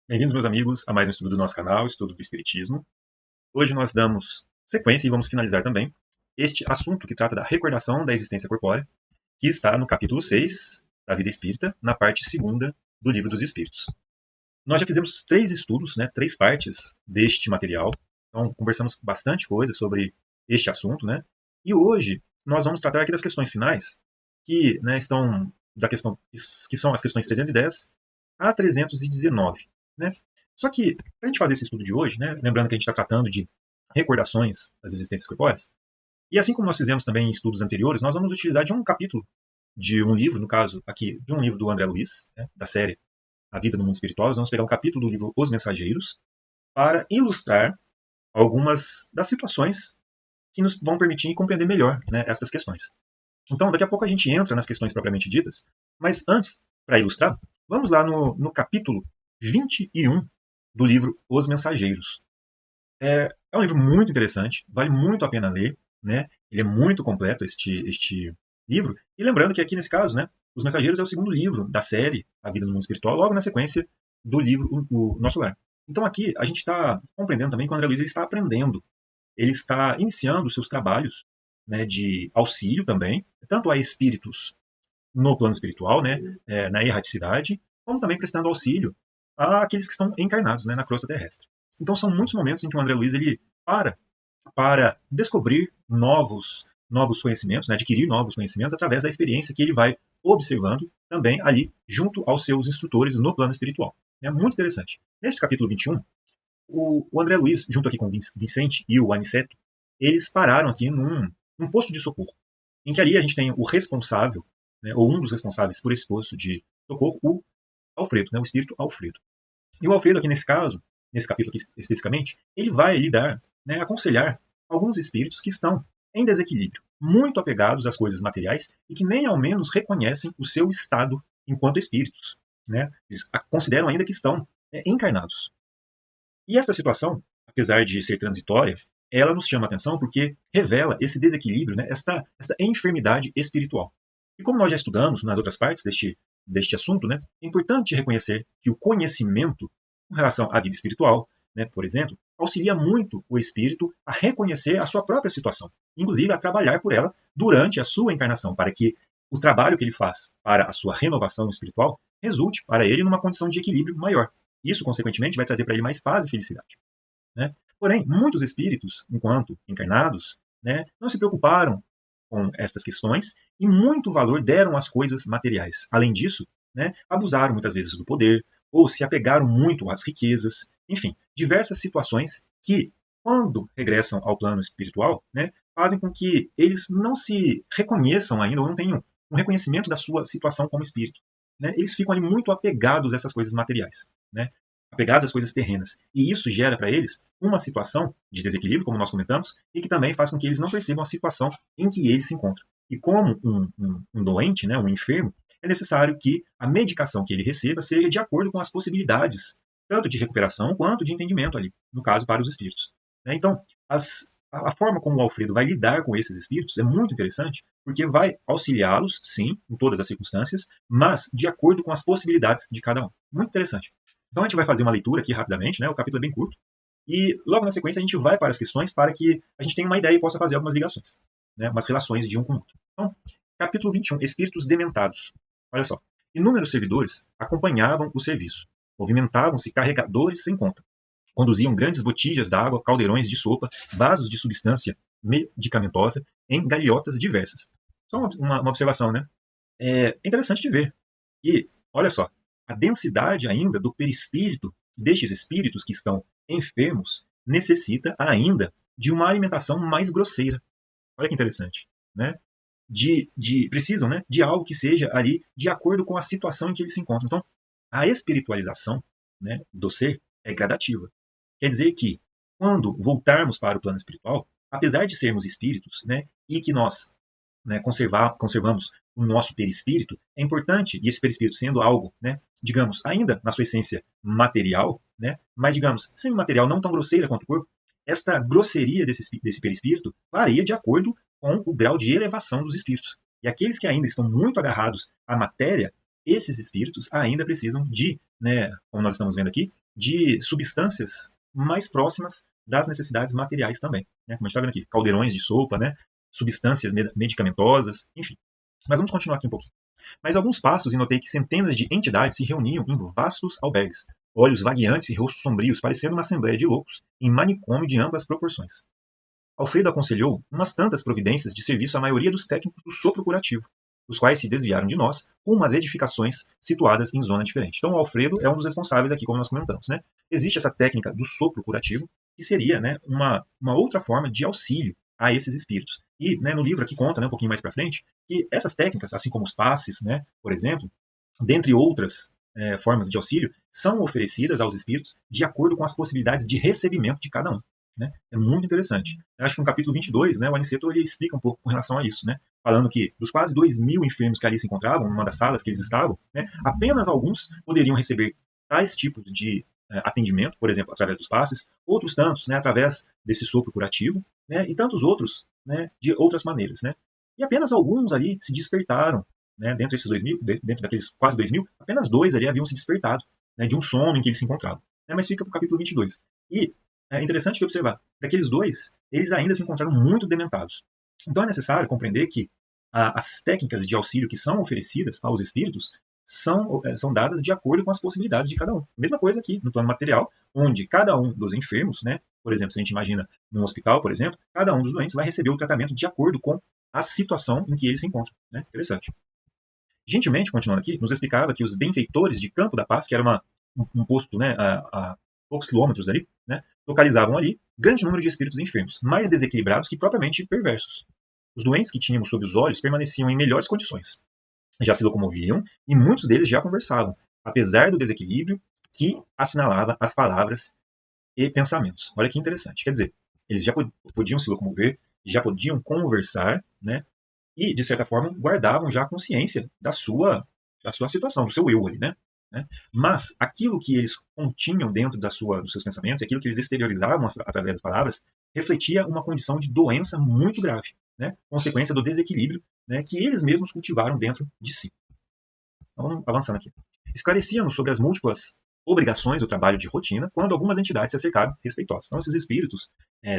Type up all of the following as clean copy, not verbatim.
Bem-vindos, meus amigos, a mais um estudo do nosso canal, Estudo do Espiritismo. Hoje nós damos sequência e vamos finalizar também este assunto que trata da recordação da existência corpórea, que está no capítulo 6 da Vida Espírita, na parte segunda do Livro dos Espíritos. Nós já fizemos 3 estudos, 3 partes deste material, então conversamos bastante coisa sobre este assunto, e hoje nós vamos tratar aqui das questões finais, que estão da questão, que são as questões 310 a 319. Só que, para a gente fazer esse estudo de hoje, lembrando que a gente está tratando de recordações das existências corpóreas, e assim como nós fizemos também em estudos anteriores, nós vamos utilizar de um capítulo de um livro, no caso aqui, de um livro do André Luiz, da série A Vida no Mundo Espiritual. Nós vamos pegar um capítulo do livro Os Mensageiros para ilustrar algumas das situações que nos vão permitir compreender melhor essas questões. Então, daqui a pouco a gente entra nas questões propriamente ditas, mas antes, para ilustrar, vamos lá no capítulo 21 do livro Os Mensageiros. É um livro muito interessante, vale muito a pena ler, Ele é muito completo, este livro. E lembrando que aqui nesse caso, Os Mensageiros é o segundo livro da série A Vida no Mundo Espiritual, logo na sequência do livro O Nosso Lar. Então aqui a gente está compreendendo também que o André Luiz ele está aprendendo, ele está iniciando os seus trabalhos de auxílio também, tanto a espíritos no plano espiritual, na erraticidade, como também prestando auxílio àqueles que estão encarnados na crosta terrestre. Então são muitos momentos em que o André Luiz ele para descobrir novos conhecimentos, adquirir novos conhecimentos através da experiência que ele vai observando também ali junto aos seus instrutores no plano espiritual. É muito interessante. Neste capítulo 21, o André Luiz, junto aqui com o Vicente e o Aniceto, eles pararam aqui num posto de socorro, em que ali a gente tem o responsável, ou um dos responsáveis por esse posto de socorro, o Alfredo, o espírito Alfredo. E o Alfredo aqui nesse caso, nesse capítulo aqui especificamente, ele vai lidar, aconselhar alguns espíritos que estão em desequilíbrio, muito apegados às coisas materiais e que nem ao menos reconhecem o seu estado enquanto espíritos. Eles consideram ainda que estão encarnados. E essa situação, apesar de ser transitória, ela nos chama a atenção porque revela esse desequilíbrio, esta enfermidade espiritual. E como nós já estudamos nas outras partes deste assunto, é importante reconhecer que o conhecimento com relação à vida espiritual, por exemplo, auxilia muito o espírito a reconhecer a sua própria situação, inclusive a trabalhar por ela durante a sua encarnação, para que o trabalho que ele faz para a sua renovação espiritual resulte para ele numa condição de equilíbrio maior. Isso, consequentemente, vai trazer para ele mais paz e felicidade. Porém, muitos espíritos, enquanto encarnados, não se preocuparam com estas questões e muito valor deram às coisas materiais. Além disso, abusaram muitas vezes do poder ou se apegaram muito às riquezas, enfim, diversas situações que, quando regressam ao plano espiritual, fazem com que eles não se reconheçam ainda ou não tenham um reconhecimento da sua situação como espírito. Eles ficam ali muito apegados a essas coisas materiais, apegados às coisas terrenas. E isso gera para eles uma situação de desequilíbrio, como nós comentamos, e que também faz com que eles não percebam a situação em que eles se encontram. E como um doente, um enfermo, é necessário que a medicação que ele receba seja de acordo com as possibilidades, tanto de recuperação quanto de entendimento ali, no caso para os espíritos. Então, a forma como o Alfredo vai lidar com esses espíritos é muito interessante, porque vai auxiliá-los, sim, em todas as circunstâncias, mas de acordo com as possibilidades de cada um. Muito interessante. Então a gente vai fazer uma leitura aqui rapidamente, o capítulo é bem curto, e logo na sequência a gente vai para as questões para que a gente tenha uma ideia e possa fazer algumas ligações, umas relações de um com o outro. Então, capítulo 21, Espíritos Dementados. Olha só, inúmeros servidores acompanhavam o serviço, movimentavam-se carregadores sem conta, conduziam grandes botijas d'água, caldeirões de sopa, vasos de substância medicamentosa em galhotas diversas. Só uma observação, É interessante de ver. E, olha só, a densidade ainda do perispírito destes espíritos que estão enfermos necessita ainda de uma alimentação mais grosseira. Olha que interessante. Precisam de algo que seja ali de acordo com a situação em que eles se encontram. Então, a espiritualização do ser é gradativa. Quer dizer que, quando voltarmos para o plano espiritual, apesar de sermos espíritos e que nós conservamos o nosso perispírito, é importante, e esse perispírito sendo algo, digamos, ainda na sua essência material, mas, digamos, semi-material, não tão grosseira quanto o corpo, esta grosseria desse perispírito varia de acordo com o grau de elevação dos espíritos. E aqueles que ainda estão muito agarrados à matéria, esses espíritos ainda precisam de, como nós estamos vendo aqui, de substâncias mais próximas das necessidades materiais também, né? Como a gente está vendo aqui, caldeirões de sopa, né? Substâncias medicamentosas, enfim. Mas vamos continuar aqui um pouquinho. Mas alguns passos e notei que centenas de entidades se reuniam em vastos albergues, olhos vagueantes e rostos sombrios, parecendo uma assembleia de loucos, em manicômio de amplas proporções. Alfredo aconselhou umas tantas providências de serviço à maioria dos técnicos do sopro curativo, os quais se desviaram de nós com umas edificações situadas em zona diferente. Então, o Alfredo é um dos responsáveis aqui, como nós comentamos, né? Existe essa técnica do sopro curativo, que seria, né, uma outra forma de auxílio a esses espíritos. E, né, no livro aqui conta, né, um pouquinho mais para frente, que essas técnicas, assim como os passes, né, por exemplo, dentre outras formas de auxílio, são oferecidas aos espíritos de acordo com as possibilidades de recebimento de cada um. Né? É muito interessante. Eu acho que no capítulo 22, né, o Aniceto ele explica um pouco com relação a isso, né? Falando que dos quase 2.000 enfermos que ali se encontravam, numa das salas que eles estavam, né, apenas alguns poderiam receber tais tipos de atendimento, por exemplo, através dos passes, outros tantos, né, através desse sopro curativo, né, e tantos outros, né, de outras maneiras. Né? E apenas alguns ali se despertaram, né, dentro desses 2.000, dentro daqueles quase 2.000, apenas 2 ali haviam se despertado, né, de um sono em que eles se encontravam. Né? Mas fica para o capítulo 22. E é interessante observar, daqueles 2, eles ainda se encontraram muito dementados. Então é necessário compreender que as técnicas de auxílio que são oferecidas aos espíritos são dadas de acordo com as possibilidades de cada um. Mesma coisa aqui no plano material, onde cada um dos enfermos, né, por exemplo, se a gente imagina num hospital, por exemplo, cada um dos doentes vai receber o tratamento de acordo com a situação em que ele se encontra. Né? Interessante. Gentilmente, continuando aqui, nos explicava que os benfeitores de Campo da Paz, que era um posto, né, a poucos quilômetros ali, né, localizavam ali grande número de espíritos enfermos, mais desequilibrados que propriamente perversos. Os doentes que tínhamos sob os olhos permaneciam em melhores condições. Já se locomoviam e muitos deles já conversavam, apesar do desequilíbrio que assinalava as palavras e pensamentos. Olha que interessante. Quer dizer, eles já podiam se locomover, já podiam conversar, né? E, de certa forma, guardavam já a consciência da sua situação, do seu eu ali, né? Mas aquilo que eles continham dentro dos seus pensamentos, aquilo que eles exteriorizavam através das palavras, refletia uma condição de doença muito grave, né? Consequência do desequilíbrio, né, que eles mesmos cultivaram dentro de si. Então, vamos avançando aqui. Esclarecia-nos sobre as múltiplas obrigações do trabalho de rotina quando algumas entidades se acercaram respeitosas. Então, esses espíritos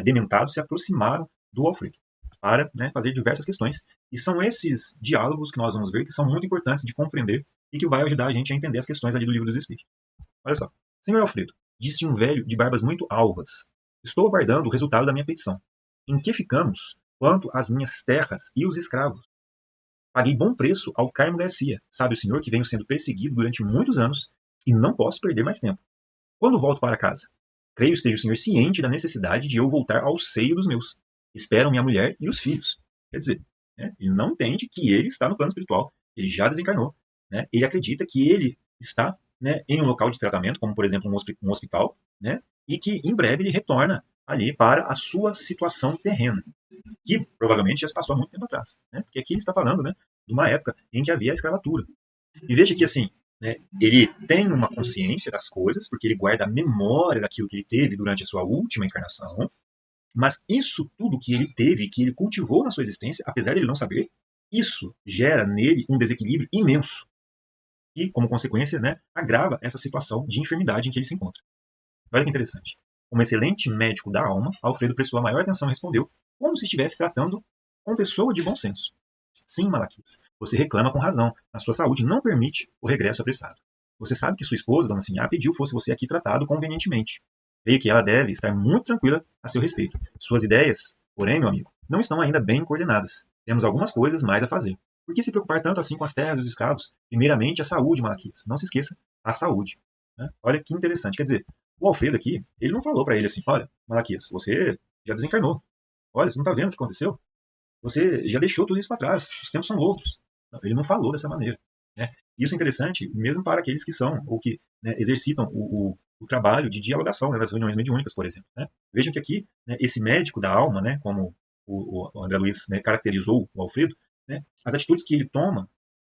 dementados se aproximaram do Alfredo para, né, fazer diversas questões. E são esses diálogos que nós vamos ver que são muito importantes de compreender e que vai ajudar a gente a entender as questões ali do Livro dos Espíritos. Olha só. Senhor Alfredo, disse um velho de barbas muito alvas, estou aguardando o resultado da minha petição. Em que ficamos quanto às minhas terras e os escravos? Paguei bom preço ao Carmo Garcia, sabe o senhor que venho sendo perseguido durante muitos anos e não posso perder mais tempo. Quando volto para casa? Creio esteja o senhor ciente da necessidade de eu voltar ao seio dos meus. Esperam minha mulher e os filhos. Quer dizer, né, ele não entende que ele está no plano espiritual, ele já desencarnou. Né, ele acredita que ele está, né, em um local de tratamento, como por exemplo um hospital, né, e que em breve ele retorna ali para a sua situação terrena, que provavelmente já se passou há muito tempo atrás. Né, porque aqui ele está falando, né, de uma época em que havia a escravatura. E veja que assim, né, ele tem uma consciência das coisas, porque ele guarda a memória daquilo que ele teve durante a sua última encarnação, mas isso tudo que ele teve, que ele cultivou na sua existência, apesar de ele não saber, isso gera nele um desequilíbrio imenso. E, como consequência, né, agrava essa situação de enfermidade em que ele se encontra. Olha que interessante. Como excelente médico da alma, Alfredo prestou a maior atenção e respondeu, como se estivesse tratando com pessoa de bom senso. Sim, Malaquias, você reclama com razão. A sua saúde não permite o regresso apressado. Você sabe que sua esposa, Dona Sinhá, pediu fosse você aqui tratado convenientemente. Creio que ela deve estar muito tranquila a seu respeito. Suas ideias, porém, meu amigo, não estão ainda bem coordenadas. Temos algumas coisas mais a fazer. Por que se preocupar tanto assim com as terras e os escravos? Primeiramente, a saúde, Malaquias. Não se esqueça, a saúde. Né? Olha que interessante. Quer dizer, o Alfredo aqui, ele não falou para ele assim, olha, Malaquias, você já desencarnou. Olha, você não está vendo o que aconteceu? Você já deixou tudo isso para trás. Os tempos são outros. Não, ele não falou dessa maneira. Né? Isso é interessante, mesmo para aqueles que são, ou que, né, exercitam o trabalho de dialogação, né, nas reuniões mediúnicas, por exemplo. Né? Vejam que aqui, né, esse médico da alma, né, como o André Luiz, né, caracterizou o Alfredo, né, as atitudes que ele toma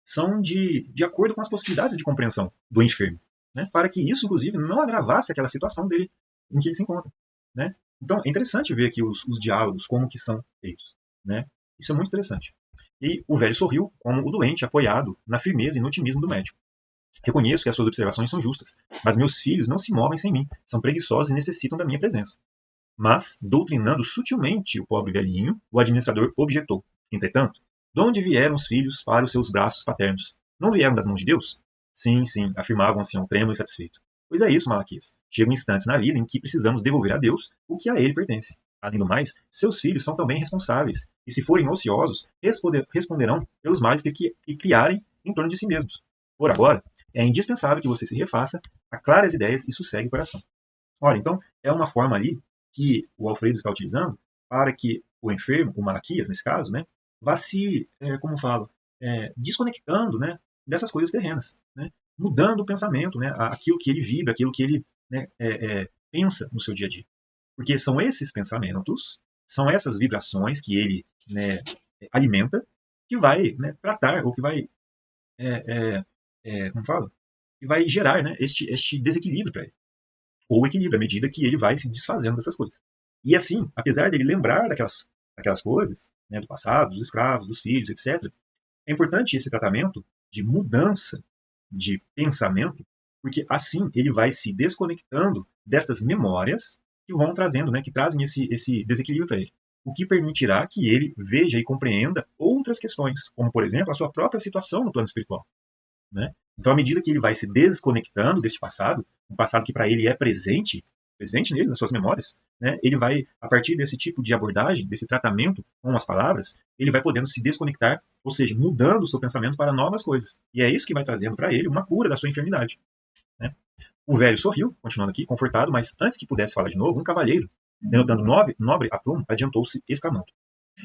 são de acordo com as possibilidades de compreensão do enfermo, né, para que isso, inclusive, não agravasse aquela situação dele em que ele se encontra. Né? Então, é interessante ver aqui os diálogos, como que são feitos. Né? Isso é muito interessante. E o velho sorriu como o doente, apoiado na firmeza e no otimismo do médico. Reconheço que as suas observações são justas, mas meus filhos não se movem sem mim, são preguiçosos e necessitam da minha presença. Mas, doutrinando sutilmente o pobre velhinho, o administrador objetou. Entretanto, de onde vieram os filhos para os seus braços paternos? Não vieram das mãos de Deus? Sim, sim, afirmava o ancião trêmulo e satisfeito. Pois é isso, Malaquias. Chegam instantes na vida em que precisamos devolver a Deus o que a ele pertence. Além do mais, seus filhos são também responsáveis, e se forem ociosos, responderão pelos males que criarem em torno de si mesmos. Por agora, é indispensável que você se refaça, aclare as ideias e sossegue o coração. Olha, então, é uma forma ali que o Alfredo está utilizando para que o enfermo, o Malaquias, nesse caso, né, vá se, como falo, desconectando, né, dessas coisas terrenas, né, mudando o pensamento, né, aquilo que ele vibra, aquilo que ele, né, pensa no seu dia a dia. Porque são esses pensamentos, são essas vibrações que ele, né, alimenta, que vai, né, tratar, ou que vai, como falo, que vai gerar, né, este desequilíbrio para ele. Ou equilíbrio, à medida que ele vai se desfazendo dessas coisas. E assim, apesar dele lembrar daquelas coisas, né, do passado, dos escravos, dos filhos, etc., é importante esse tratamento de mudança de pensamento, porque assim ele vai se desconectando destas memórias que vão trazendo, né, que trazem esse desequilíbrio para ele. O que permitirá que ele veja e compreenda outras questões, como, por exemplo, a sua própria situação no plano espiritual. Né? Então, à medida que ele vai se desconectando deste passado, um passado que para ele é presente nele, nas suas memórias, né? Ele vai, a partir desse tipo de abordagem, desse tratamento com as palavras, ele vai podendo se desconectar, ou seja, mudando o seu pensamento para novas coisas. E é isso que vai trazendo para ele uma cura da sua enfermidade. Né? O velho sorriu, continuando aqui, confortado, mas antes que pudesse falar de novo, um cavalheiro, denotando nobre aprumo, adiantou-se, exclamando: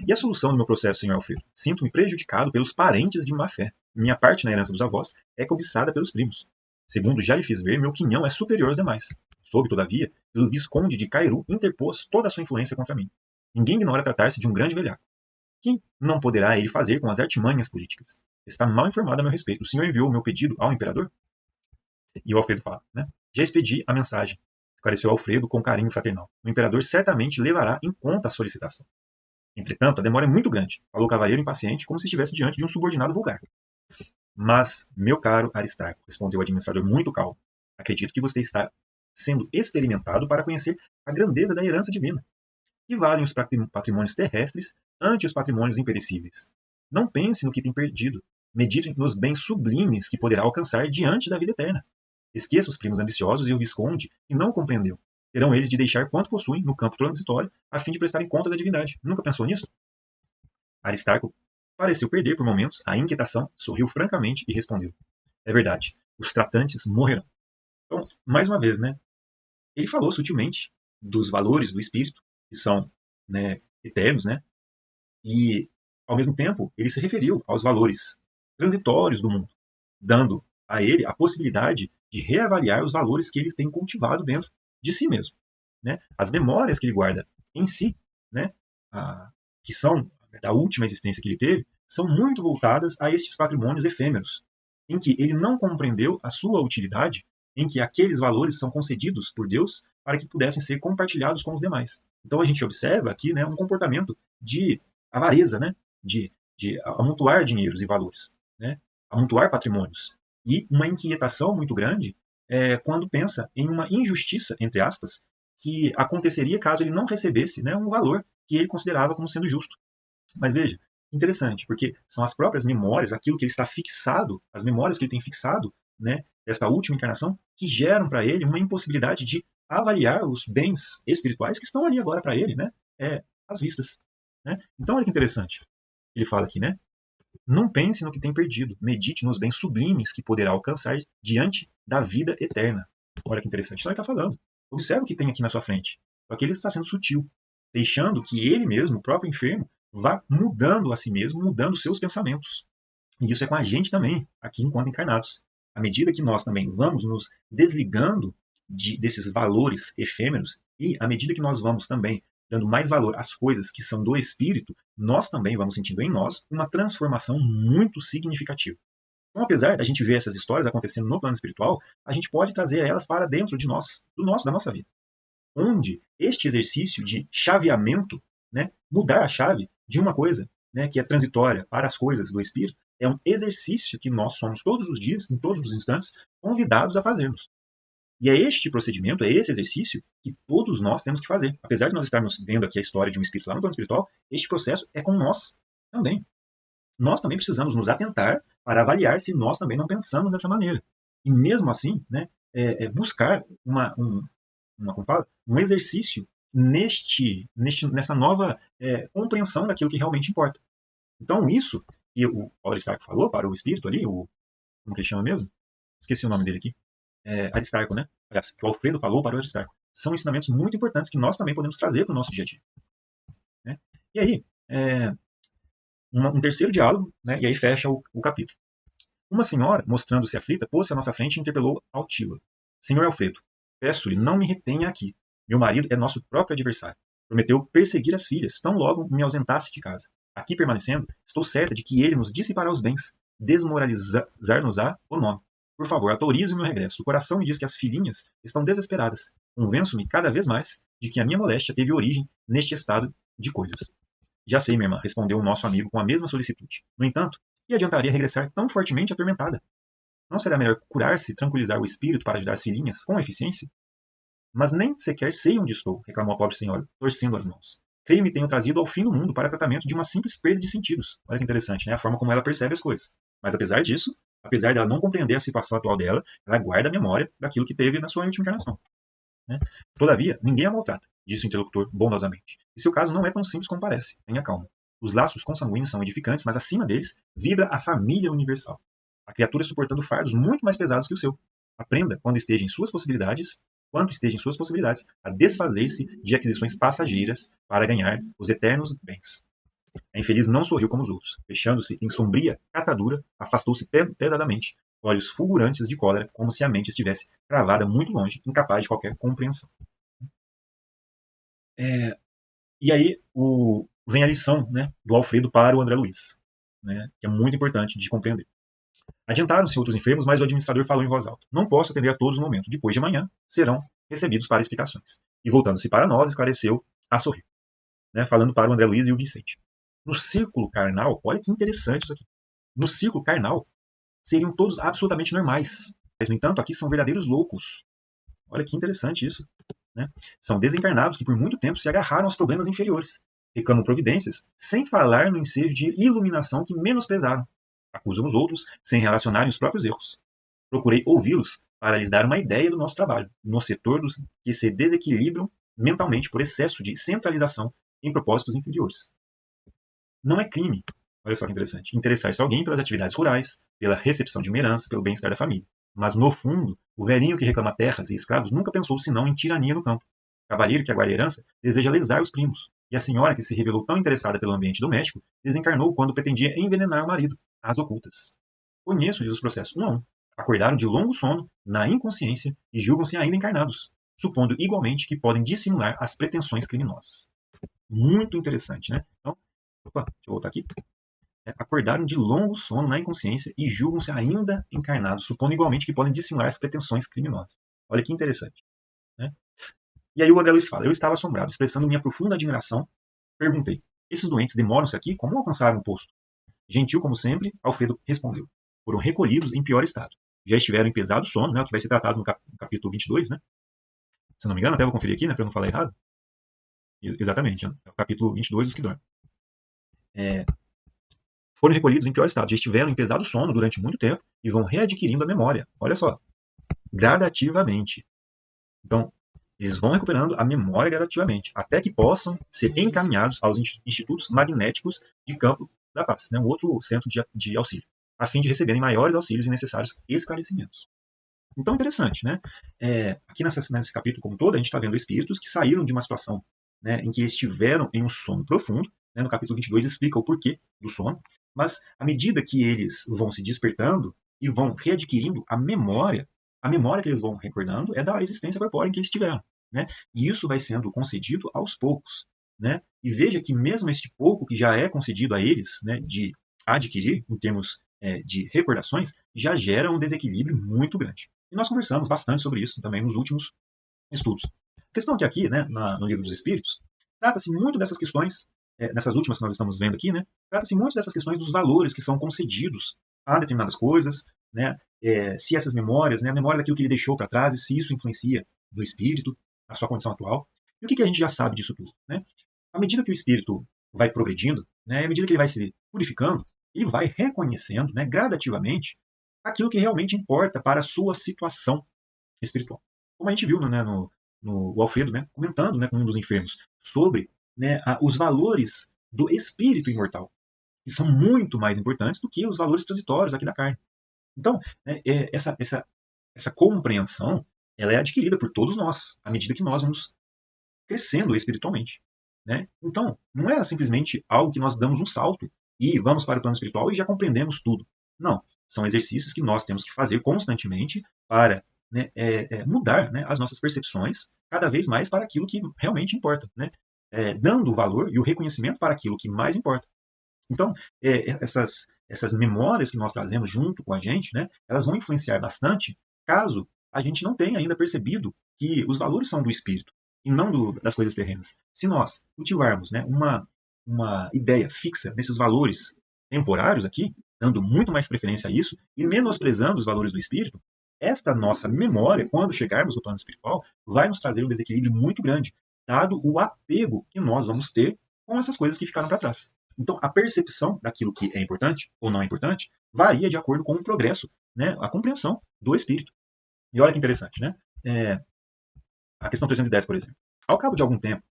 e a solução do meu processo, senhor Alfredo? Sinto-me prejudicado pelos parentes de má fé. Minha parte na herança dos avós é cobiçada pelos primos. Segundo já lhe fiz ver, meu quinhão é superior aos demais. Soube, todavia, pelo visconde de Cairu interpôs toda a sua influência contra mim. Ninguém ignora tratar-se de um grande velhaco. Que não poderá ele fazer com as artimanhas políticas? Está mal informado a meu respeito. O senhor enviou o meu pedido ao imperador? E o Alfredo fala, né? Já expedi a mensagem, esclareceu Alfredo com carinho fraternal. O imperador certamente levará em conta a solicitação. Entretanto, a demora é muito grande, falou o cavalheiro impaciente, como se estivesse diante de um subordinado vulgar. Mas, meu caro Aristarco, respondeu o administrador muito calmo, acredito que você está sendo experimentado para conhecer a grandeza da herança divina. E valem os patrimônios terrestres ante os patrimônios imperecíveis. Não pense no que tem perdido. Medite nos bens sublimes que poderá alcançar diante da vida eterna. Esqueça os primos ambiciosos e o visconde que não compreendeu. Terão eles de deixar quanto possuem no campo transitório a fim de prestarem conta da divindade. Nunca pensou nisso? Aristarco pareceu perder por momentos a inquietação, sorriu francamente e respondeu: é verdade, os tratantes morrerão. Então, mais uma vez, né? Ele falou sutilmente dos valores do espírito, que são, né, eternos, né? E, ao mesmo tempo, ele se referiu aos valores transitórios do mundo, dando a ele a possibilidade de reavaliar os valores que ele tem cultivado dentro de si mesmo. Né? As memórias que ele guarda em si, né, que são da última existência que ele teve, são muito voltadas a estes patrimônios efêmeros, em que ele não compreendeu a sua utilidade, em que aqueles valores são concedidos por Deus para que pudessem ser compartilhados com os demais. Então a gente observa aqui, né, um comportamento de avareza, né, de amontoar dinheiros e valores, né, amontoar patrimônios, e uma inquietação muito grande quando pensa em uma injustiça, entre aspas, que aconteceria caso ele não recebesse, né, um valor que ele considerava como sendo justo. Mas veja, interessante, porque são as próprias memórias, aquilo que ele está fixado, as memórias que ele tem fixado, né, desta última encarnação, que geram para ele uma impossibilidade de avaliar os bens espirituais que estão ali agora para ele, né, às vistas. Né? Então, olha que interessante. Ele fala aqui, né? Não pense no que tem perdido, medite nos bens sublimes que poderá alcançar diante da vida eterna. Olha que interessante. Então ele está falando. Observe o que tem aqui na sua frente. Só que ele está sendo sutil, deixando que ele mesmo, o próprio enfermo, vá mudando a si mesmo, mudando seus pensamentos. E isso é com a gente também, aqui enquanto encarnados. À medida que nós também vamos nos desligando desses valores efêmeros, e à medida que nós vamos também dando mais valor às coisas que são do espírito, nós também vamos sentindo em nós uma transformação muito significativa. Então, apesar da gente ver essas histórias acontecendo no plano espiritual, a gente pode trazer elas para dentro de nós, da nossa vida. Onde este exercício de chaveamento, né, mudar a chave de uma coisa, né, que é transitória para as coisas do espírito, É um exercício que nós somos todos os dias, em todos os instantes, convidados a fazermos. E é este procedimento, é esse exercício que todos nós temos que fazer. Apesar de nós estarmos vendo aqui a história de um espírito lá no plano espiritual, este processo é com nós também. Nós também precisamos nos atentar para avaliar se nós também não pensamos dessa maneira. E mesmo assim, né, buscar um exercício nessa nova compreensão daquilo que realmente importa. Então, isso que o Aristarco falou para o espírito ali, como que ele chama mesmo? Esqueci o nome dele aqui. Aristarco, né? Aliás, que o Alfredo falou para o Aristarco. São ensinamentos muito importantes que nós também podemos trazer para o nosso dia a dia. Né? E aí, um terceiro diálogo, né? E aí fecha o capítulo. Uma senhora, mostrando-se aflita, pôs-se à nossa frente e interpelou altiva. Senhor Alfredo, peço-lhe, não me retenha aqui. Meu marido é nosso próprio adversário. Prometeu perseguir as filhas, tão logo me ausentasse de casa. Aqui permanecendo, estou certa de que ele nos dissipará os bens, desmoralizar-nos-á o nome. Por favor, autorize o meu regresso. O coração me diz que as filhinhas estão desesperadas. Convenço-me cada vez mais de que a minha moléstia teve origem neste estado de coisas. Já sei, minha irmã, respondeu o nosso amigo com a mesma solicitude. No entanto, que adiantaria regressar tão fortemente atormentada? Não será melhor curar-se e tranquilizar o espírito para ajudar as filhinhas com eficiência? Mas nem sequer sei onde estou, reclamou a pobre senhora, torcendo as mãos. Creio-me tenho trazido ao fim do mundo para tratamento de uma simples perda de sentidos. Olha que interessante, né? A forma como ela percebe as coisas. Mas apesar disso, apesar dela não compreender a situação atual dela, ela guarda a memória daquilo que teve na sua última encarnação. Né? Todavia, ninguém a maltrata, disse o interlocutor bondosamente. E seu caso não é tão simples como parece. Tenha calma. Os laços consanguíneos são edificantes, mas acima deles vibra a família universal. A criatura suportando fardos muito mais pesados que o seu. Aprenda, quanto esteja em suas possibilidades, a desfazer-se de aquisições passageiras para ganhar os eternos bens. A infeliz não sorriu como os outros. Fechando-se em sombria catadura, afastou-se pesadamente, olhos fulgurantes de cólera, como se a mente estivesse cravada muito longe, incapaz de qualquer compreensão. E aí vem a lição, né, do Alfredo para o André Luiz, né, que é muito importante de compreender. Adiantaram-se outros enfermos, mas o administrador falou em voz alta. Não posso atender a todos no momento. Depois de amanhã, serão recebidos para explicações. E voltando-se para nós, esclareceu a sorrir, né, falando para o André Luiz e o Vicente. No círculo carnal, olha que interessante isso aqui. No círculo carnal, seriam todos absolutamente normais. Mas, no entanto, aqui são verdadeiros loucos. Olha que interessante isso. Né? São desencarnados que por muito tempo se agarraram aos problemas inferiores. Reclamam providências, sem falar no ensejo de iluminação que menosprezaram. Acusam os outros, sem relacionarem os próprios erros. Procurei ouvi-los para lhes dar uma ideia do nosso trabalho, no setor dos que se desequilibram mentalmente por excesso de centralização em propósitos inferiores. Não é crime, olha só que interessante, interessar-se alguém pelas atividades rurais, pela recepção de uma herança, pelo bem-estar da família. Mas, no fundo, o velhinho que reclama terras e escravos nunca pensou senão em tirania no campo. O cavalheiro que aguarda a herança deseja lesar os primos. E a senhora que se revelou tão interessada pelo ambiente doméstico desencarnou quando pretendia envenenar o marido, às ocultas. Conheço, diz os processos, um a um. Acordaram de longo sono, na inconsciência, e julgam-se ainda encarnados, supondo igualmente que podem dissimular as pretensões criminosas. Muito interessante, né? Então, deixa eu voltar aqui. Acordaram de longo sono na inconsciência e julgam-se ainda encarnados, supondo igualmente que podem dissimular as pretensões criminosas. Olha que interessante. Né? E aí o André Luiz fala, eu estava assombrado, expressando minha profunda admiração, perguntei, esses doentes demoram-se aqui? Como alcançaram o posto? Gentil como sempre, Alfredo respondeu, foram recolhidos em pior estado. Já estiveram em pesado sono, né, o que vai ser tratado no capítulo 22, né? Se não me engano, até vou conferir aqui, né, para eu não falar errado. Exatamente, né? É o capítulo 22 dos que dormem. Foram recolhidos em pior estado, já estiveram em pesado sono durante muito tempo e vão readquirindo a memória. Olha só, gradativamente. Então, eles vão recuperando a memória gradativamente, até que possam ser encaminhados aos institutos magnéticos de campo da paz, né, um outro centro de auxílio, a fim de receberem maiores auxílios e necessários esclarecimentos. Então, interessante, né? Aqui nesse capítulo como todo, a gente está vendo espíritos que saíram de uma situação, né, em que estiveram em um sono profundo. Né, no capítulo 22 explica o porquê do sono, mas à medida que eles vão se despertando e vão readquirindo a memória que eles vão recordando é da existência corpórea em que eles estiveram. Né? E isso vai sendo concedido aos poucos. Né? E veja que mesmo este pouco que já é concedido a eles, né, de adquirir, em termos de recordações, já gera um desequilíbrio muito grande. E nós conversamos bastante sobre isso também nos últimos estudos. A questão é que aqui, né, no Livro dos Espíritos, trata-se muito dessas questões nessas últimas que nós estamos vendo aqui, né, trata-se muito dessas questões dos valores que são concedidos a determinadas coisas, né, se essas memórias, né, a memória daquilo que ele deixou para trás, e se isso influencia no espírito, a sua condição atual. E o que a gente já sabe disso tudo? Né? À medida que o espírito vai progredindo, né, à medida que ele vai se purificando, ele vai reconhecendo, né, gradativamente aquilo que realmente importa para a sua situação espiritual. Como a gente viu, né, no Alfredo, né, comentando, né, com um dos enfermos sobre, né, os valores do espírito imortal, que são muito mais importantes do que os valores transitórios aqui da carne. Então, né, essa compreensão ela é adquirida por todos nós à medida que nós vamos crescendo espiritualmente. Né? Então, não é simplesmente algo que nós damos um salto e vamos para o plano espiritual e já compreendemos tudo. Não, são exercícios que nós temos que fazer constantemente para, né, mudar, né, as nossas percepções cada vez mais para aquilo que realmente importa, né? Dando o valor e o reconhecimento para aquilo que mais importa. Então, essas memórias que nós trazemos junto com a gente, né, elas vão influenciar bastante caso a gente não tenha ainda percebido que os valores são do espírito e não das coisas terrenas. Se nós cultivarmos, né, uma ideia fixa desses valores temporários aqui, dando muito mais preferência a isso e menosprezando os valores do espírito, esta nossa memória, quando chegarmos no plano espiritual, vai nos trazer um desequilíbrio muito grande, dado o apego que nós vamos ter com essas coisas que ficaram para trás. Então, a percepção daquilo que é importante ou não é importante varia de acordo com o progresso, né, a compreensão do espírito. E olha que interessante, né? A questão 310, por exemplo. Ao cabo de algum tempo,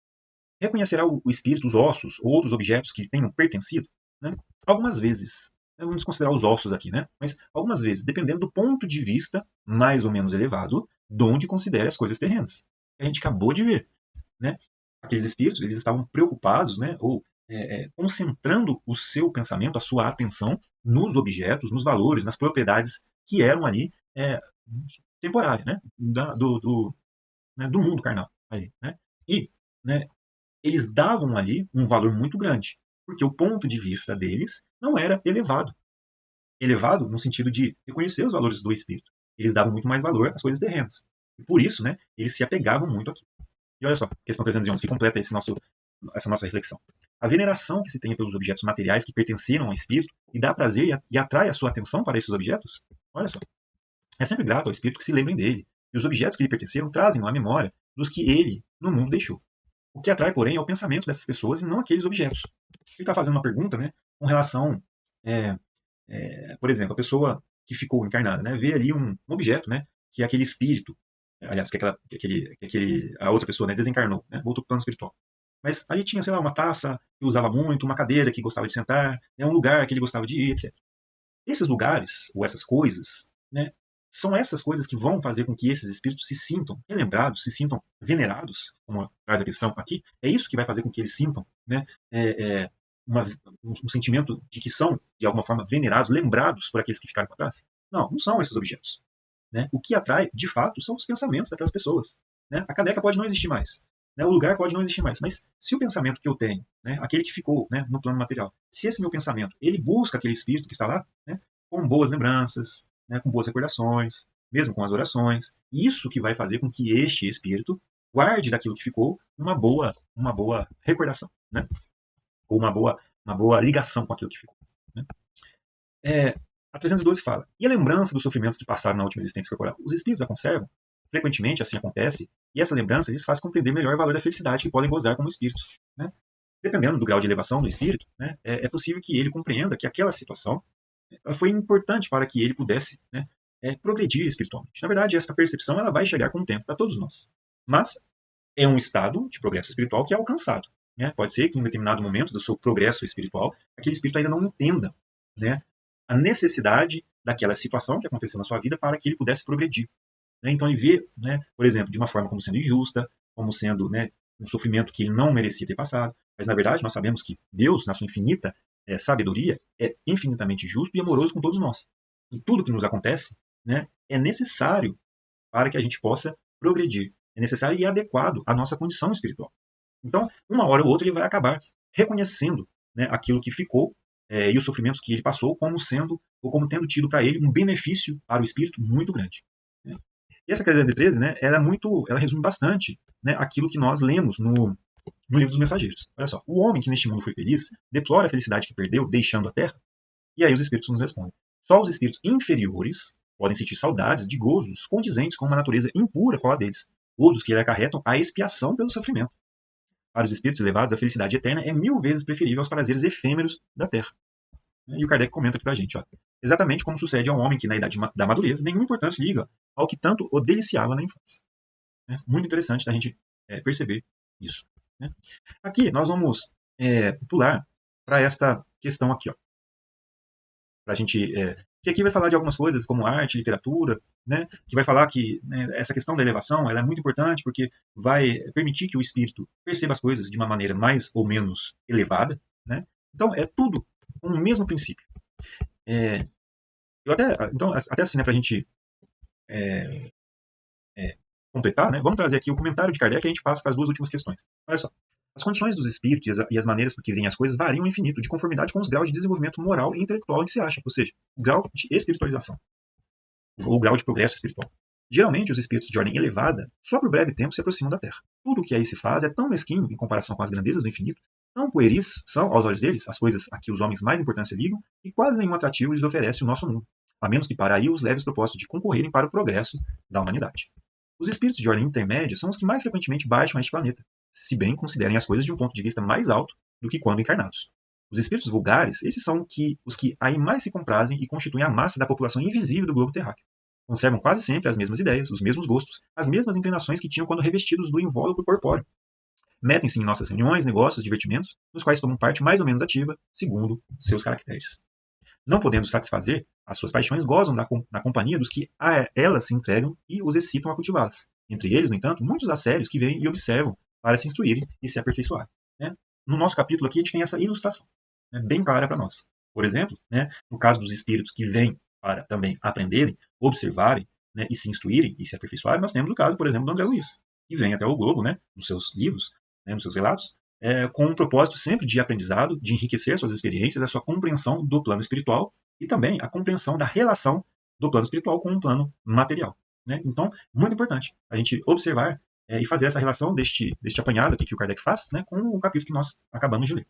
reconhecerá o espírito os ossos ou outros objetos que tenham pertencido? Né? Algumas vezes, vamos considerar os ossos aqui, né? Mas algumas vezes, dependendo do ponto de vista mais ou menos elevado, de onde considere as coisas terrenas. A gente acabou de ver, né? Aqueles espíritos, eles estavam preocupados, né? Ou concentrando o seu pensamento, a sua atenção nos objetos, nos valores, nas propriedades que eram ali temporárias, né? Do mundo carnal. Aí, né? E, né, eles davam ali um valor muito grande, porque o ponto de vista deles não era elevado. Elevado no sentido de reconhecer os valores do espírito. Eles davam muito mais valor às coisas terrenas. E por isso, né, eles se apegavam muito aqui. E olha só, questão 311, que completa essa nossa reflexão. A veneração que se tem pelos objetos materiais que pertenceram ao espírito e dá prazer e atrai a sua atenção para esses objetos? Olha só. É sempre grato ao espírito que se lembrem dele. E os objetos que lhe pertenceram trazem a memória dos que ele no mundo deixou. O que atrai, porém, é o pensamento dessas pessoas e não aqueles objetos. Ele está fazendo uma pergunta, né, com relação, por exemplo, a pessoa que ficou encarnada, né, vê ali um objeto, né, que é aquele espírito, aliás, a outra pessoa, né, desencarnou, né, voltou para o plano espiritual. Mas ali tinha, sei lá, uma taça que usava muito, uma cadeira que gostava de sentar, né, um lugar que ele gostava de ir, etc. Esses lugares, ou essas coisas, né, são essas coisas que vão fazer com que esses espíritos se sintam relembrados, se sintam venerados, como traz a questão aqui. É isso que vai fazer com que eles sintam, né, um sentimento de que são, de alguma forma, venerados, lembrados por aqueles que ficaram para trás. Não, não são esses objetos. Né? O que atrai, de fato, são os pensamentos daquelas pessoas. Né? A caneca pode não existir mais. Né? O lugar pode não existir mais. Mas se o pensamento que eu tenho, né, aquele que ficou, né, no plano material, se esse meu pensamento ele busca aquele espírito que está lá, né, com boas lembranças, né, com boas recordações, mesmo com as orações, isso que vai fazer com que este espírito guarde daquilo que ficou uma boa recordação, né? Ou uma boa ligação com aquilo que ficou. Né? A 312 fala: e a lembrança dos sofrimentos que passaram na última existência corporal? Os espíritos a conservam? Frequentemente assim acontece, e essa lembrança lhes faz compreender melhor o valor da felicidade que podem gozar como espíritos. Né? Dependendo do grau de elevação do espírito, né, é possível que ele compreenda que aquela situação foi importante para que ele pudesse, né, progredir espiritualmente. Na verdade, esta percepção ela vai chegar com o tempo para todos nós. Mas é um estado de progresso espiritual que é alcançado. Né? Pode ser que em um determinado momento do seu progresso espiritual, aquele espírito ainda não entenda, né, a necessidade daquela situação que aconteceu na sua vida para que ele pudesse progredir. Né? Então ele vê, né, por exemplo, de uma forma como sendo injusta, como sendo, né, um sofrimento que ele não merecia ter passado. Mas na verdade nós sabemos que Deus, na sua infinita sabedoria, é infinitamente justo e amoroso com todos nós. E tudo que nos acontece, né, é necessário para que a gente possa progredir. É necessário e adequado à nossa condição espiritual. Então, uma hora ou outra, ele vai acabar reconhecendo, né, aquilo que ficou e os sofrimentos que ele passou como sendo, ou como tendo tido para ele um benefício para o espírito muito grande. Né? E essa 313, né, ela resume bastante, né, aquilo que nós lemos no livro dos Mensageiros. Olha só, o homem que neste mundo foi feliz deplora a felicidade que perdeu, deixando a Terra. E aí os espíritos nos respondem. Só os espíritos inferiores podem sentir saudades de gozos condizentes com uma natureza impura qual a deles, gozos que acarretam a expiação pelo sofrimento. Para os espíritos elevados, a felicidade eterna é 1000 vezes preferível aos prazeres efêmeros da Terra. E o Kardec comenta aqui pra gente, ó, exatamente como sucede a um homem que, na idade da madureza, nenhuma importância liga ao que tanto o deliciava na infância. Muito interessante da gente perceber isso. Né? Aqui nós vamos pular para esta questão aqui, ó, para a gente, que aqui vai falar de algumas coisas como arte, literatura, né, que vai falar que essa questão da elevação ela é muito importante porque vai permitir que o espírito perceba as coisas de uma maneira mais ou menos elevada, né? Então é tudo um mesmo princípio. Então até assim, né, para a gente completar, né, vamos trazer aqui o comentário de Kardec e a gente passa para as duas últimas questões. Olha só. As condições dos espíritos e as maneiras por que vêm as coisas variam ao infinito, de conformidade com os graus de desenvolvimento moral e intelectual em que se acha, ou seja, o grau de espiritualização, ou o grau de progresso espiritual. Geralmente, os espíritos de ordem elevada, só por breve tempo, se aproximam da Terra. Tudo o que aí se faz é tão mesquinho em comparação com as grandezas do infinito, tão pueris são, aos olhos deles, as coisas a que os homens mais importância ligam, e quase nenhum atrativo lhes oferece o nosso mundo, a menos que para aí os leves propósitos de concorrerem para o progresso da humanidade. Os espíritos de ordem intermédia são os que mais frequentemente baixam a este planeta, se bem considerem as coisas de um ponto de vista mais alto do que quando encarnados. Os espíritos vulgares, esses são os que aí mais se comprazem e constituem a massa da população invisível do globo terráqueo. Conservam quase sempre as mesmas ideias, os mesmos gostos, as mesmas inclinações que tinham quando revestidos do invólucro corpóreo. Metem-se em nossas reuniões, negócios, divertimentos, nos quais tomam parte mais ou menos ativa, segundo seus caracteres. Não podendo satisfazer as suas paixões, gozam da companhia dos que a elas se entregam e os excitam a cultivá-las. Entre eles, no entanto, muitos assérios que vêm e observam para se instruírem e se aperfeiçoarem. Né? No nosso capítulo aqui, a gente tem essa ilustração, né, bem clara para nós. Por exemplo, né, no caso dos espíritos que vêm para também aprenderem, observarem, né, e se instruírem e se aperfeiçoarem, nós temos o caso, por exemplo, do André Luiz, que vem até o globo, né, nos seus livros, né, nos seus relatos, com um propósito sempre de aprendizado, de enriquecer suas experiências, a sua compreensão do plano espiritual e também a compreensão da relação do plano espiritual com o plano material. Né? Então, muito importante a gente observar e fazer essa relação deste apanhado aqui que o Kardec faz, né, com o capítulo que nós acabamos de ler.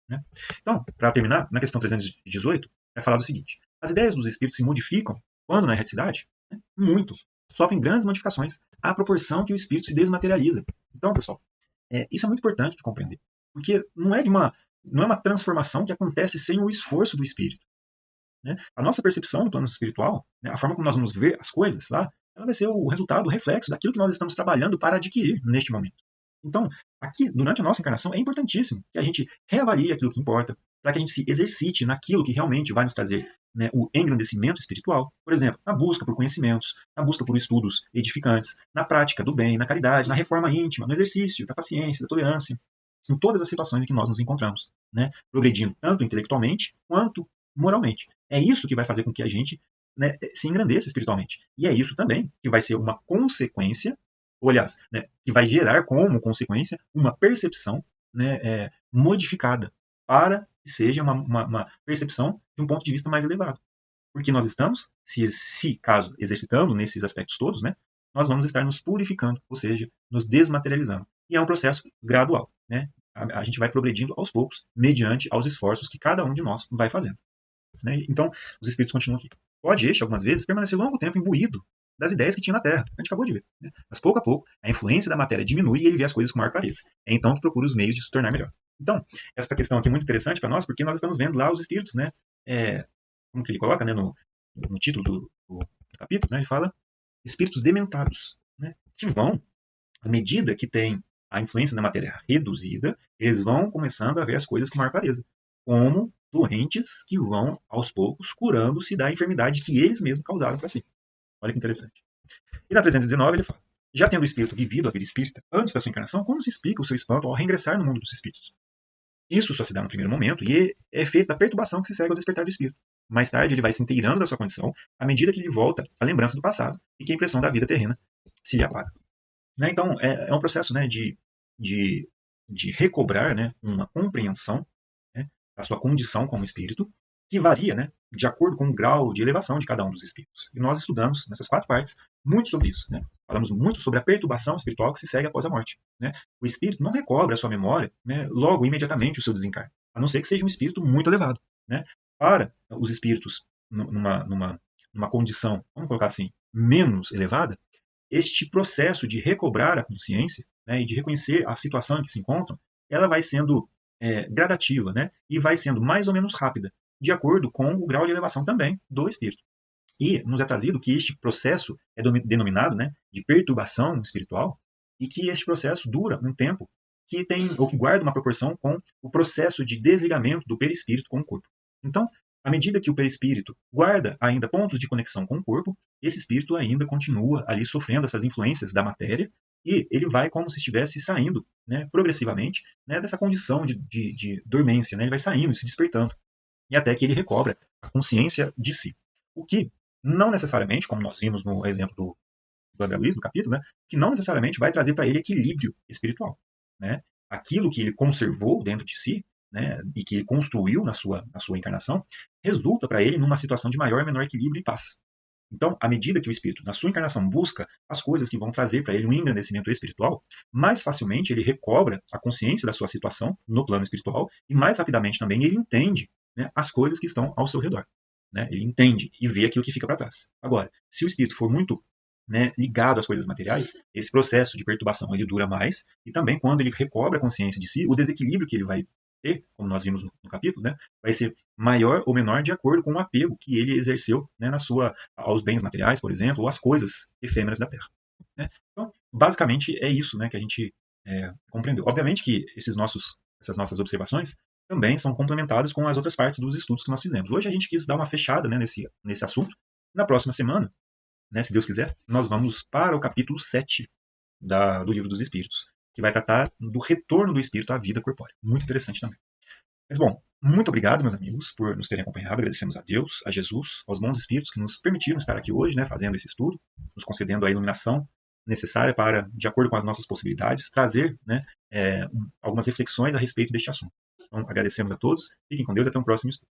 Né? Então, para terminar, na questão 318, vai falar do seguinte: as ideias dos espíritos se modificam quando na erraticidade? Né? Muito. Sofrem grandes modificações à proporção que o espírito se desmaterializa. Então, pessoal, isso é muito importante de compreender, porque não é uma transformação que acontece sem o esforço do espírito. Né? A nossa percepção do plano espiritual, né, a forma como nós vamos ver as coisas lá, ela vai ser o resultado, o reflexo daquilo que nós estamos trabalhando para adquirir neste momento. Então, aqui, durante a nossa encarnação, é importantíssimo que a gente reavalie aquilo que importa, para que a gente se exercite naquilo que realmente vai nos trazer, né, o engrandecimento espiritual. Por exemplo, na busca por conhecimentos, na busca por estudos edificantes, na prática do bem, na caridade, na reforma íntima, no exercício da paciência, da tolerância, em todas as situações em que nós nos encontramos, né, progredindo tanto intelectualmente quanto moralmente. É isso que vai fazer com que a gente, né, se engrandeça espiritualmente. E é isso também que vai ser uma consequência, ou aliás, né, que vai gerar como consequência uma percepção, né, modificada para que seja uma percepção de um ponto de vista mais elevado. Porque nós estamos, se caso exercitando nesses aspectos todos, né, nós vamos estar nos purificando, ou seja, nos desmaterializando. E é um processo gradual. Né? A gente vai progredindo aos poucos, mediante aos esforços que cada um de nós vai fazendo. Né? Então, os espíritos continuam aqui. Pode este, algumas vezes, permanecer longo tempo imbuído das ideias que tinha na Terra. A gente acabou de ver. Né? Mas, pouco a pouco, a influência da matéria diminui e ele vê as coisas com maior clareza. É então que procura os meios de se tornar melhor. Então, essa questão aqui é muito interessante para nós, porque nós estamos vendo lá os espíritos, né? Como que ele coloca, né, no título do capítulo, né, ele fala espíritos dementados, né, que vão, à medida que tem a influência da matéria reduzida, eles vão começando a ver as coisas com maior clareza, como doentes que vão, aos poucos, curando-se da enfermidade que eles mesmos causaram para si. Olha que interessante. E na 319 ele fala: já tendo o espírito vivido a vida espírita antes da sua encarnação, como se explica o seu espanto ao reingressar no mundo dos espíritos? Isso só se dá no primeiro momento e é efeito da perturbação que se segue ao despertar do espírito. Mais tarde, ele vai se inteirando da sua condição à medida que lhe volta a lembrança do passado e que a impressão da vida terrena se lhe apaga. Né? Então, é um processo, né, de recobrar, né, uma compreensão, né, da sua condição como espírito que varia, né, de acordo com o grau de elevação de cada um dos espíritos. E nós estudamos, nessas 4 partes, muito sobre isso. Né? Falamos muito sobre a perturbação espiritual que se segue após a morte. Né? O espírito não recobra a sua memória, né, logo, imediatamente, o seu desencarne, a não ser que seja um espírito muito elevado. Né? Para os espíritos numa condição, vamos colocar assim, menos elevada, este processo de recobrar a consciência, né, e de reconhecer a situação em que se encontram, ela vai sendo gradativa, né, e vai sendo mais ou menos rápida, de acordo com o grau de elevação também do espírito. E nos é trazido que este processo é denominado, né, de perturbação espiritual, e que este processo dura um tempo que tem, ou que guarda uma proporção com o processo de desligamento do perispírito com o corpo. Então, à medida que o perispírito guarda ainda pontos de conexão com o corpo, esse espírito ainda continua ali sofrendo essas influências da matéria, e ele vai como se estivesse saindo, né, progressivamente, né, dessa condição de dormência, né, ele vai saindo e se despertando, e até que ele recobra a consciência de si. O que não necessariamente, como nós vimos no exemplo do André Luiz, no capítulo, né, que não necessariamente vai trazer para ele equilíbrio espiritual. Né? Aquilo que ele conservou dentro de si, né, e que ele construiu na sua encarnação, resulta para ele numa situação de maior e menor equilíbrio e paz. Então, à medida que o espírito, na sua encarnação, busca as coisas que vão trazer para ele um engrandecimento espiritual, mais facilmente ele recobra a consciência da sua situação no plano espiritual e mais rapidamente também ele entende, né, as coisas que estão ao seu redor. Né? Ele entende e vê aquilo que fica para trás. Agora, se o espírito for muito, né, ligado às coisas materiais, esse processo de perturbação ele dura mais, e também quando ele recobra a consciência de si, o desequilíbrio que ele vai ter, como nós vimos no capítulo, né, vai ser maior ou menor de acordo com o apego que ele exerceu, né, aos bens materiais, por exemplo, ou às coisas efêmeras da Terra. Né? Então, basicamente é isso, né, que a gente compreendeu. Obviamente que essas nossas observações também são complementadas com as outras partes dos estudos que nós fizemos. Hoje a gente quis dar uma fechada, né, nesse assunto. Na próxima semana, né, se Deus quiser, nós vamos para o capítulo 7 do Livro dos Espíritos, que vai tratar do retorno do espírito à vida corpórea. Muito interessante também. Mas bom, muito obrigado, meus amigos, por nos terem acompanhado. Agradecemos a Deus, a Jesus, aos bons espíritos que nos permitiram estar aqui hoje, né, fazendo esse estudo, nos concedendo a iluminação necessária para, de acordo com as nossas possibilidades, trazer, né, algumas reflexões a respeito deste assunto. Então, agradecemos a todos, fiquem com Deus e até um próximo estudo.